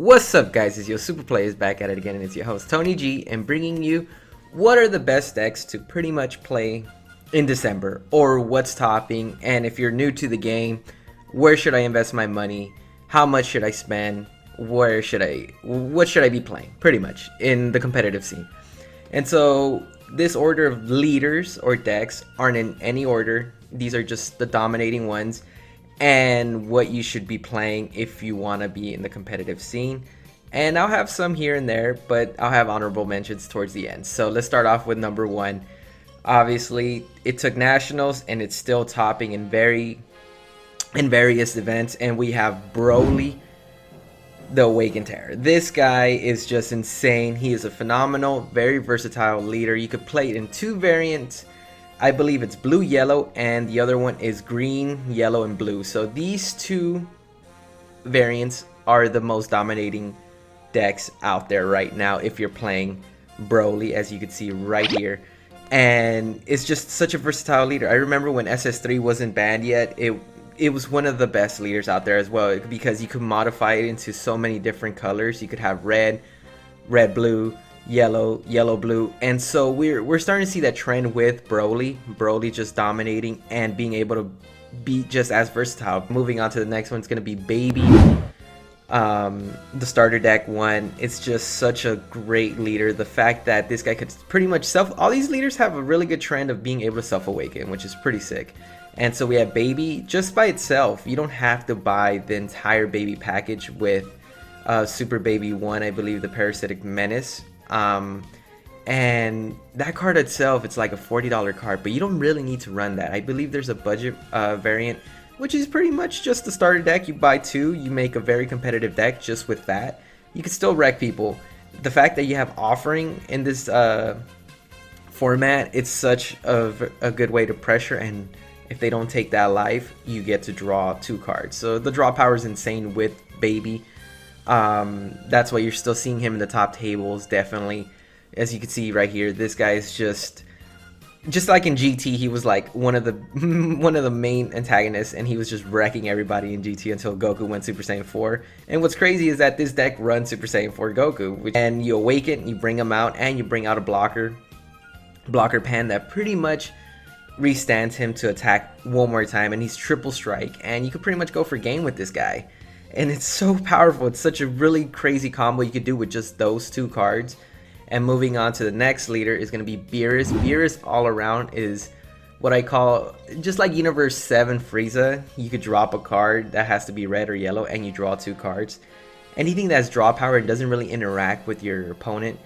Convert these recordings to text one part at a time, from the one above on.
What's up, guys? It's your Super Playaz back at it again, and it's your host Tony G, and bringing you what are the best decks to pretty much play in December, or what's topping. And if you're new to the game, where should I invest my money? How much should I spend? What should I be playing? Pretty much in the competitive scene. And so this order of leaders or decks aren't in any order. These are just the dominating ones, and what you should be playing if you want to be in the competitive scene. And I'll have some here and there, but I'll have honorable mentions towards the end. So let's start off with number one. Obviously, it took nationals and it's still topping in various events, and we have Broly, the Awakened Terror. This guy is just insane. He is a phenomenal, very versatile leader. You could play it in two variants. I believe it's blue, yellow, and the other one is green, yellow, and blue. So these two variants are the most dominating decks out there right now if you're playing Broly, as you can see right here. And it's just such a versatile leader. I remember when SS3 wasn't banned yet, it was one of the best leaders out there as well, because you could modify it into so many different colors. You could have red, blue, yellow, blue. And so we're starting to see that trend with Broly just dominating and being able to be just as versatile. Moving on to the next one, it's going to be Baby, the starter deck one. It's just such a great leader. The fact that this guy could pretty much all these leaders have a really good trend of being able to self-awaken, which is pretty sick. And so we have Baby just by itself. You don't have to buy the entire Baby package with Super Baby 1, I believe, the Parasitic Menace. And that card itself, it's like a $40 card, but you don't really need to run that. I believe there's a budget variant, which is pretty much just the starter deck. You buy two, you make a very competitive deck just with that. You can still wreck people. The fact that you have offering in this format, it's such a good way to pressure, and if they don't take that life, you get to draw two cards. So the draw power is insane with Baby. That's why you're still seeing him in the top tables, definitely. As you can see right here, this guy is just like in GT. He was like one of the main antagonists, and he was just wrecking everybody in GT until Goku went Super Saiyan 4. And what's crazy is that this deck runs Super Saiyan 4 Goku, and you awaken, you bring him out, and you bring out a blocker pan that pretty much restands him to attack one more time, and he's triple strike, and you could pretty much go for game with this guy. And it's so powerful. It's such a really crazy combo you could do with just those two cards. And moving on to the next leader is going to be Beerus. Beerus all around is what I call just like Universe 7 Frieza. You could drop a card that has to be red or yellow, and you draw two cards. Anything that's draw power and doesn't really interact with your opponent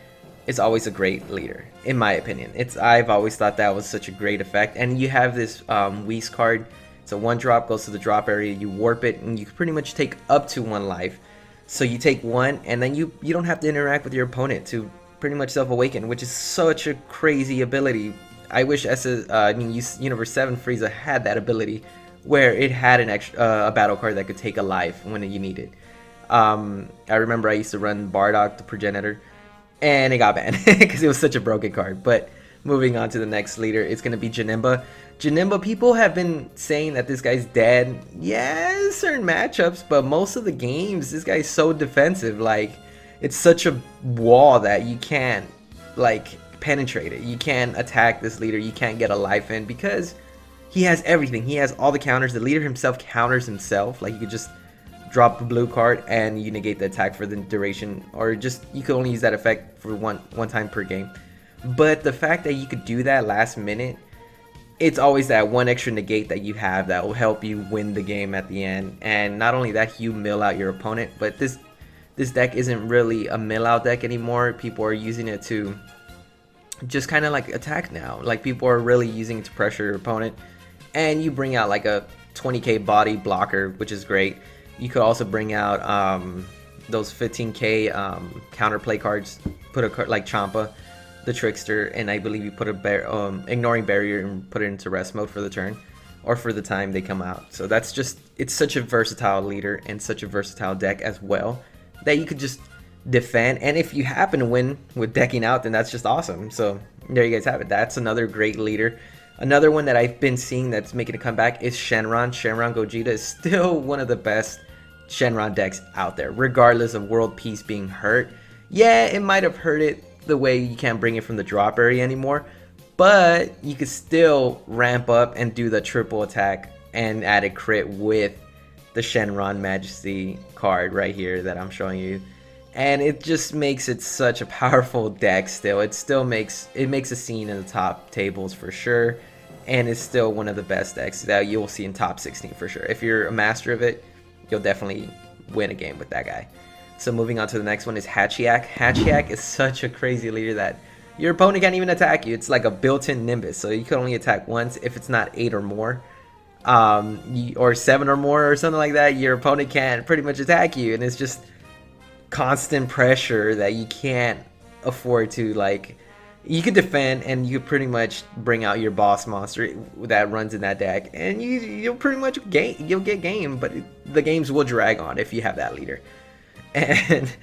is always a great leader, in my opinion. I've always thought that was such a great effect. And you have this Whis card. So one drop goes to the drop area, you warp it, and you can pretty much take up to one life. So you take one, and then you don't have to interact with your opponent to pretty much self-awaken, which is such a crazy ability. I wish Universe 7 Frieza had that ability, where it had an extra battle card that could take a life when you need it. I remember I used to run Bardock, the Progenitor, and it got banned because it was such a broken card. But moving on to the next leader, it's going to be Janemba. Janemba, people have been saying that this guy's dead. Yeah, certain matchups, but most of the games, this guy's so defensive. Like, it's such a wall that you can't, like, penetrate it. You can't attack this leader. You can't get a life in because he has everything. He has all the counters. The leader himself counters himself. Like, you could just drop a blue card and you negate the attack for the duration, or just you could only use that effect for one time per game. But the fact that you could do that last minute, it's always that one extra negate that you have that will help you win the game at the end. And not only that, you mill out your opponent, but this deck isn't really a mill out deck anymore. People are using it to just kind of like attack now. Like, people are really using it to pressure your opponent, and you bring out like a 20k body blocker, which is great. You could also bring out those 15k counterplay cards. Put a card like Champa, the Trickster, and I believe you put a ignoring barrier and put it into rest mode for the turn or for the time they come out. So that's just, it's such a versatile leader and such a versatile deck as well, that you could just defend. And if you happen to win with decking out, then that's just awesome. So there you guys have it. That's another great leader. Another one that I've been seeing that's making a comeback is Shenron. Shenron Gogeta is still one of the best Shenron decks out there, regardless of World Peace being hurt. Yeah, it might have hurt it the way you can't bring it from the drop area anymore, but you could still ramp up and do the triple attack and add a crit with the Shenron Majesty card right here that I'm showing you. And it just makes it such a powerful deck still. It still makes a scene in the top tables for sure. And it's still one of the best decks that you'll see in top 16 for sure. If you're a master of it, you'll definitely win a game with that guy. So moving on to the next one is Hatchiyak. Hatchiyak is such a crazy leader that your opponent can't even attack you. It's like a built-in Nimbus, so you can only attack once. If it's not 8 or more, or 7 or more or something like that, your opponent can't pretty much attack you. And it's just constant pressure that you can't afford to, like, you could defend and you pretty much bring out your boss monster that runs in that deck, and you'll pretty much you'll get game, but the games will drag on if you have that leader. And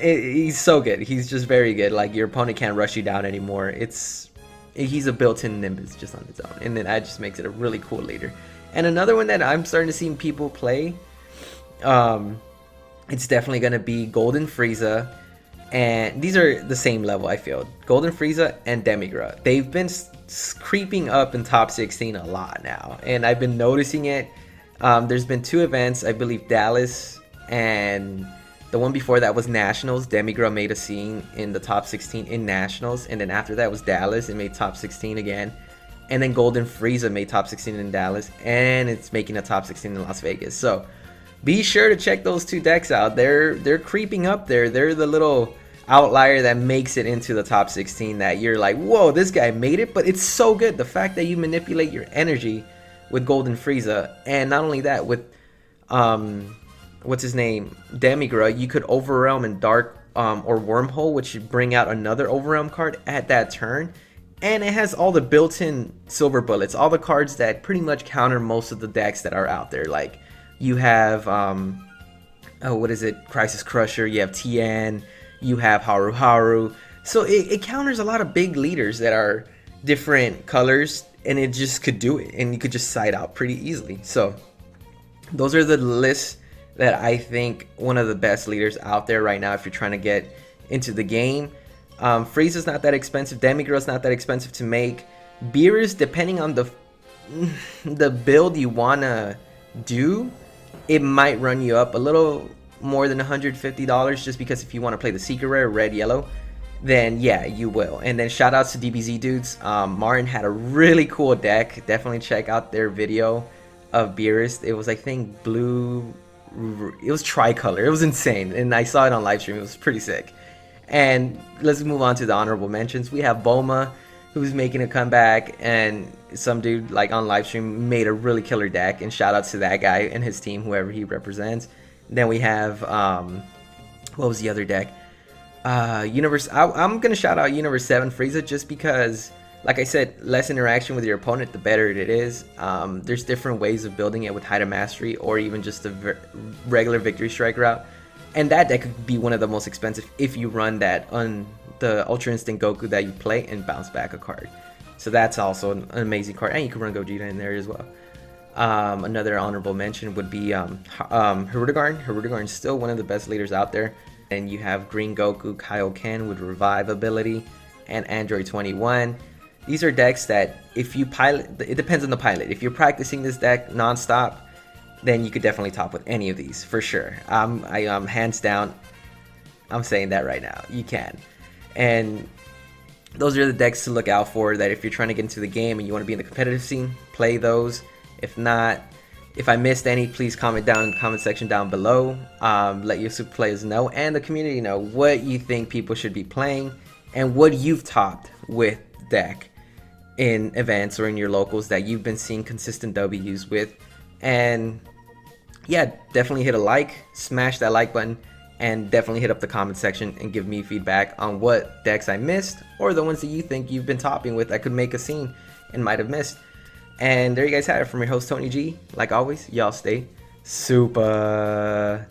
he's so good. He's just very good. Like, your opponent can't rush you down anymore. He's a built-in Nimbus just on its own, and then that just makes it a really cool leader. And another one that I'm starting to see people play, it's definitely gonna be Golden Frieza. And these are the same level, I feel. Golden Frieza and Demigra. They've been creeping up in top 16 a lot now, and I've been noticing it. There's been 2 events, I believe Dallas and the one before that was Nationals. Demigra made a scene in the top 16 in Nationals, and then after that was Dallas. It made top 16 again, and then Golden Frieza made top 16 in Dallas, and it's making a top 16 in Las Vegas. So be sure to check those 2 decks out. They're creeping up there. They're the little outlier that makes it into the top 16 that you're like, whoa, this guy made it. But it's so good, the fact that you manipulate your energy with Golden Frieza, and not only that, with what's his name, Demigra, you could Overwhelm and Dark or Wormhole, which would bring out another Overwhelm card at that turn. And it has all the built-in silver bullets, all the cards that pretty much counter most of the decks that are out there. Like, you have Crisis Crusher, you have Tien, you have Haru Haru. So it counters a lot of big leaders that are different colors, and it just could do it, and you could just side out pretty easily. So those are the lists that I think one of the best leaders out there right now if you're trying to get into the game. Frieza's not that expensive. Demigra's not that expensive to make. Beerus, depending on the build you wanna do, it might run you up a little more than $150, just because if you want to play the secret rare red yellow, then yeah, you will. And then shout outs to DBZ dudes. Martin had a really cool deck. Definitely check out their video of Beerus. It was, I think, blue, it was tricolor. It was insane, and I saw it on live stream. It was pretty sick. And let's move on to the honorable mentions. We have Bulma, who's making a comeback, and some dude like on live stream made a really killer deck, and shout out to that guy and his team, whoever he represents. Then we have what was the other deck? Universe. I'm gonna shout out Universe 7 Frieza, just because, like I said, less interaction with your opponent, the better it is. There's different ways of building it with Height of Mastery, or even just the regular Victory Strike route. And that deck could be one of the most expensive if you run that on the Ultra Instinct Goku that you play and bounce back a card. So that's also an amazing card, and you can run Gogeta in there as well. Another honorable mention would be Hirudegarn. Hirudegarn is still one of the best leaders out there. And you have Green Goku, Kaioken with Revive ability, and Android 21. These are decks that if you pilot, it depends on the pilot. If you're practicing this deck nonstop, then you could definitely top with any of these for sure. Hands down, I'm saying that right now. You can. And those are the decks to look out for, that if you're trying to get into the game and you want to be in the competitive scene, play those. If not, if I missed any, please comment down in the comment section down below. Let your super players know and the community know what you think people should be playing and what you've topped with the deck in events or in your locals that you've been seeing consistent W's with. And yeah, definitely hit a like, smash that like button, and definitely hit up the comment section and give me feedback on what decks I missed, or the ones that you think you've been topping with that could make a scene and might have missed. And there you guys have it from your host, Tony G. Like always, y'all stay super.